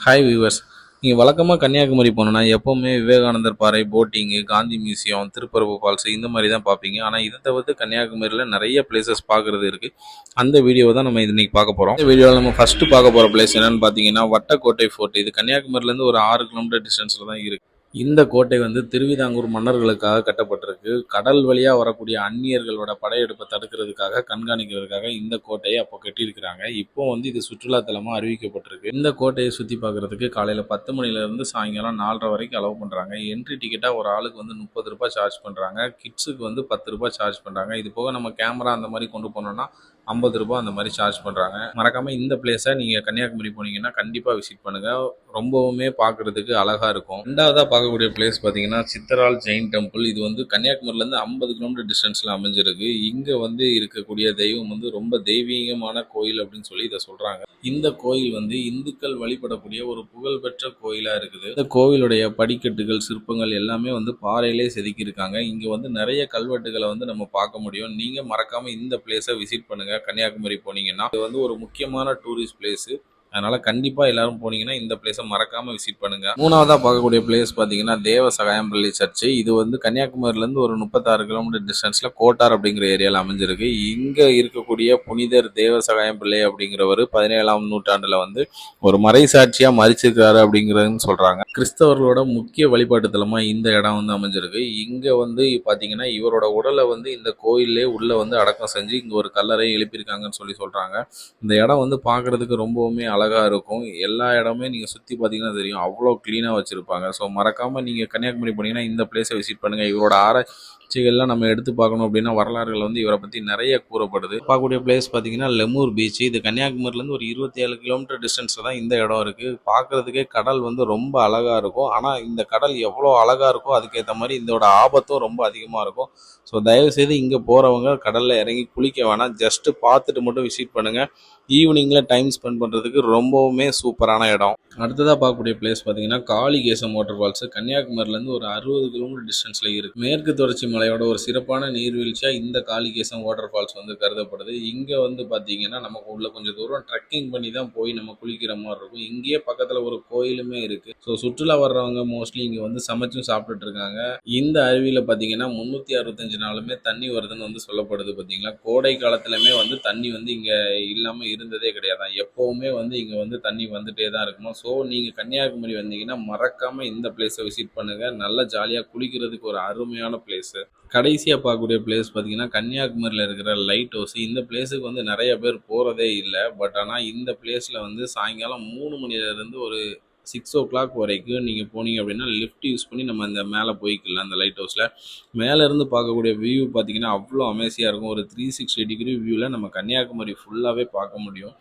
Hi viewers. நீங்கள் வழக்கமாக கன்னியாகுமரி போனோன்னா எப்போவுமே விவேகானந்தர் பாறை, boating, Gandhi museum, Thirparappu falls இந்த மாதிரி தான் பார்ப்பீங்க. ஆனால் இதை தவிர்த்து கன்னியாகுமரியில் நிறைய பிளேசஸ் பார்க்குறது இருக்குது. அந்த வீடியோவை தான் நம்ம இன்றைக்கி பார்க்க போகிறோம். இந்த வீடியோவில் நம்ம ஃபஸ்ட்டு பார்க்க போகிற பிளேஸ் என்னென்னு பார்த்தீங்கன்னா வட்டக்கோட்டை ஃபோர்ட். இது கன்னியாகுமரியிலேருந்து ஒரு 6 கிலோமீட்டர் டிஸ்டன்ஸில் தான் இருக்குது. இந்த கோட்டை திருவிதாங்கூர் மன்னர்களுக்காக கட்டப்பட்டிருக்கு. கடல் வழியாக வரக்கூடிய அந்நியர்களோட படையெடுப்பை தடுக்கிறதுக்காக, கண்காணிக்கிறதுக்காக இந்த கோட்டையை அப்போ கட்டியிருக்கிறாங்க. இப்போ இது சுற்றுலாத்தலமாக அறிவிக்கப்பட்டிருக்கு. இந்த கோட்டையை சுற்றி பார்க்குறதுக்கு காலையில் 10 மணிலேருந்து சாயங்காலம் 4:30 வரைக்கும் அலோவ் பண்ணுறாங்க. என்ட்ரி டிக்கெட்டாக ஒரு ஆளுக்கு ₹30 சார்ஜ் பண்ணுறாங்க. கிட்ஸுக்கு ₹10 சார்ஜ் பண்ணுறாங்க. இது போக நம்ம கேமரா அந்த மாதிரி கொண்டு போனோம்னா ₹50 அந்த மாதிரி சார்ஜ் பண்ணுறாங்க. மறக்காமல் இந்த பிளேஸை நீங்கள் கன்னியாகுமரி போனீங்கன்னா கண்டிப்பாக விசிட் பண்ணுங்கள். ரொம்பவுமே பார்க்குறதுக்கு அழகாக இருக்கும். ரெண்டாவதாக பார்க்கக்கூடிய பிளேஸ் பார்த்தீங்கன்னா சித்தரால் ஜெயின் டெம்பிள். இது கன்னியாகுமரியிலேருந்து 50 கிலோமீட்டர் டிஸ்டன்ஸில் அமைஞ்சிருக்கு. இங்கே இருக்கக்கூடிய தெய்வம் ரொம்ப தெய்வீகமான கோயில் அப்படின்னு சொல்லி இதை சொல்கிறாங்க. இந்த கோயில் இந்துக்கள் வழிபடக்கூடிய ஒரு புகழ்பெற்ற கோயிலாக இருக்குது. இந்த கோவிலுடைய படிக்கட்டுகள், சிற்பங்கள் எல்லாமே பாறையிலே செதுக்கியிருக்காங்க. இங்கே நிறைய கல்வெட்டுகளை நம்ம பார்க்க முடியும். நீங்கள் மறக்காமல் இந்த பிளேஸை விசிட் பண்ணுங்கள். கன்னியாகுமரி போனீங்கன்னா இது ஒரு முக்கியமான டூரிஸ்ட் பிளேஸ். அதனால கண்டிப்பாக எல்லாரும் போனீங்கன்னா இந்த பிளேஸை மறக்காம விசிட் பண்ணுங்க. மூணாவதாக பார்க்கக்கூடிய பிளேஸ் பார்த்தீங்கன்னா தேவ சகாயம்பள்ளி சர்ச்சு. இது கன்னியாகுமரியிலேருந்து ஒரு 36 கிலோமீட்டர் டிஸ்டன்ஸில் கோட்டார் அப்படிங்கிற ஏரியாவில் அமைஞ்சிருக்கு. இங்கே இருக்கக்கூடிய புனிதர் தேவ சகாயம்பிள்ளை அப்படிங்கிறவர் 17ஆம் நூற்றாண்டில் ஒரு மறைசாட்சியாக மறிச்சிருக்காரு அப்படிங்கிறதுன்னு சொல்கிறாங்க. கிறிஸ்தவர்களோட முக்கிய வழிபாட்டு தலமாக இந்த இடம் அமைஞ்சிருக்கு. இங்கே பார்த்தீங்கன்னா இவரோட உடலை இந்த கோயிலே உள்ள அடக்கம் செஞ்சு இங்கே ஒரு கல்லறை எழுப்பியிருக்காங்கன்னு சொல்லி சொல்கிறாங்க. இந்த இடம் பார்க்குறதுக்கு ரொம்பவுமே அழகாக இருக்கும். எல்லா இடமே நீங்கள் சுற்றி பார்த்தீங்கன்னா தெரியும், அவ்வளோ க்ளீனாக வச்சுருப்பாங்க. ஸோ மறக்காமல் நீங்கள் கன்னியாகுமரி போனீங்கன்னா இந்த பிளேஸை விசிட் பண்ணுங்கள். இவரோட ஆராய்ச்சிகள்லாம் நம்ம எடுத்து பார்க்கணும் அப்படின்னா வரலாறுகள் இவரை பற்றி நிறைய கூறப்படுது. பார்க்கக்கூடிய பிளேஸ் பார்த்தீங்கன்னா லெமூர் பீச். இது கன்னியாகுமரியிலேருந்து ஒரு 27 கிலோமீட்டர் டிஸ்டன்ஸில் தான் இந்த இடம் இருக்குது. பார்க்குறதுக்கே கடல் ரொம்ப அழகாக இருக்கும். ஆனால் இந்த கடல் எவ்வளோ அழகாக இருக்கோ அதுக்கேற்ற மாதிரி இதோட ஆபத்தும் ரொம்ப அதிகமாக இருக்கும். ஸோ தயவுசெய்து இங்கே போகிறவங்க கடலில் இறங்கி குளிக்க வேணாம், ஜஸ்ட்டு பார்த்துட்டு மட்டும் விசிட் பண்ணுங்கள். ஈவினிங்கில் டைம் ஸ்பெண்ட் பண்ணுறதுக்கு ரொம்பவுமே சூப்பரான இடம். அடுத்ததாக பார்க்கக்கூடிய பிளேஸ் பார்த்தீங்கன்னா காளிகேசம் வாட்டர் ஃபால்ஸ். கன்னியாகுமரியிலேருந்து ஒரு 60 கிலோமீட்டர் டிஸ்டன்ஸில் இருக்குது. மேற்கு தொடர்ச்சி மலையோட ஒரு சிறப்பான நீர்வீழ்ச்சியாக இந்த காளிகேசம் வாட்டர் ஃபால்ஸ் கருதப்படுது. இங்கே பார்த்தீங்கன்னா நமக்கு உள்ள கொஞ்சம் தூரம் ட்ரெக்கிங் பண்ணி தான் போய் நம்ம குளிக்கிற மாதிரி இருக்கும். இங்கேயே பக்கத்தில் ஒரு கோயிலுமே இருக்குது. ஸோ சுற்றுலா வர்றவங்க மோஸ்ட்லி இங்கே சமைச்சும் சாப்பிட்டுட்டு இருக்காங்க. இந்த அருவியில் பார்த்தீங்கன்னா 365 நாளுமே தண்ணி வருதுன்னு சொல்லப்படுது. பார்த்தீங்களா, கோடை காலத்துலையுமே தண்ணி இங்கே இல்லாமல் இருந்ததே கிடையாது. எப்பவுமே இங்கே தண்ணி வந்துட்டே தான் இருக்குமா. ஸோ நீங்கள் கன்னியாகுமரி வந்தீங்கன்னா மறக்காமல் இந்த பிளேஸை விசிட் பண்ணுங்கள். நல்லா ஜாலியாக குளிக்கிறதுக்கு ஒரு அருமையான பிளேஸு. கடைசியாக பார்க்கக்கூடிய பிளேஸ் பார்த்தீங்கன்னா கன்னியாகுமரியில் இருக்கிற லைட் ஹவுஸ். இந்த பிளேஸுக்கு நிறைய பேர் போகிறதே இல்லை. பட் ஆனால் இந்த பிளேஸில் சாயங்காலம் 3 மணிலேருந்து ஒரு 6 o'clock வரைக்கும் நீங்கள் போனீங்க அப்படின்னா லிஃப்ட் யூஸ் பண்ணி நம்ம அந்த மேலே போய்க்கலாம். அந்த லைட் ஹவுஸில் மேலேருந்து பார்க்கக்கூடிய வியூ பார்த்தீங்கன்னா அவ்வளோ அமேசியாக இருக்கும். ஒரு 360 டிகிரி வியூவில் நம்ம கன்னியாகுமரி ஃபுல்லாகவே பார்க்க முடியும்.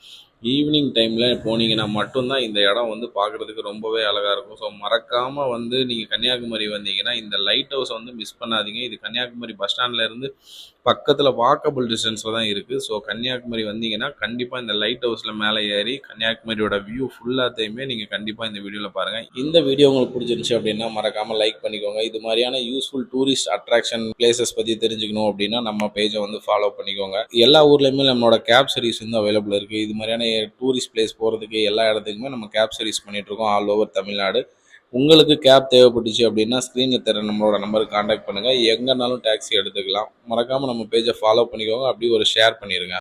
ஈவினிங் டைமில் போனீங்கன்னா மட்டும்தான் இந்த இடம் பார்க்குறதுக்கு ரொம்பவே அழகாக இருக்கும். ஸோ மறக்காமல் நீங்கள் கன்னியாகுமரி வந்தீங்கன்னா இந்த லைட் ஹவுஸை மிஸ் பண்ணாதீங்க. இது கன்னியாகுமரி பஸ் ஸ்டாண்ட்லேருந்து பக்கத்தில் வாக்கபிள் டிஸ்டன்ஸில் தான் இருக்குது. ஸோ கன்னியாகுமரி வந்தீங்கன்னா கண்டிப்பாக இந்த லைட் ஹவுஸில் மேலே ஏறி கன்னியாகுமரியோட வியூ ஃபுல்லாத்தையுமே நீங்கள் கண்டிப்பாக இந்த வீடியோவில் பாருங்கள். இந்த வீடியோ உங்களுக்கு பிடிச்சிருந்துச்சு அப்படின்னா மறக்காமல் லைக் பண்ணிக்கோங்க. இது மாதிரியான யூஸ்ஃபுல் டூரிஸ்ட் அட்ராக்ஷன் பிளேசஸ் பற்றி தெரிஞ்சுக்கணும் அப்படின்னா நம்ம பேஜை ஃபாலோ பண்ணிக்கோங்க. எல்லா ஊர்லேயுமே நம்மளோட கேப் சர்வீஸ் அவைலபிள் இருக்குது. இது மாதிரியான டூரிஸ்ட் பிளேஸ் போகிறதுக்கு எல்லா இடத்துக்குமே நம்ம கேப் சர்வீஸ் பண்ணிகிட்ருக்கோம் ஆல் ஓவர் தமிழ்நாடு. உங்களுக்கு கேப் தேவைப்பட்டுச்சு அப்படின்னா ஸ்க்ரீனில் தர நம்மளோட நம்பருக்கு கான்டாக்ட் பண்ணுங்கள். எங்கேனாலும் டாக்ஸி எடுத்துக்கலாம். மறக்காமல் நம்ம பேஜை ஃபாலோ பண்ணிக்கோங்க. அப்படியே ஒரு ஷேர் பண்ணிடுங்க.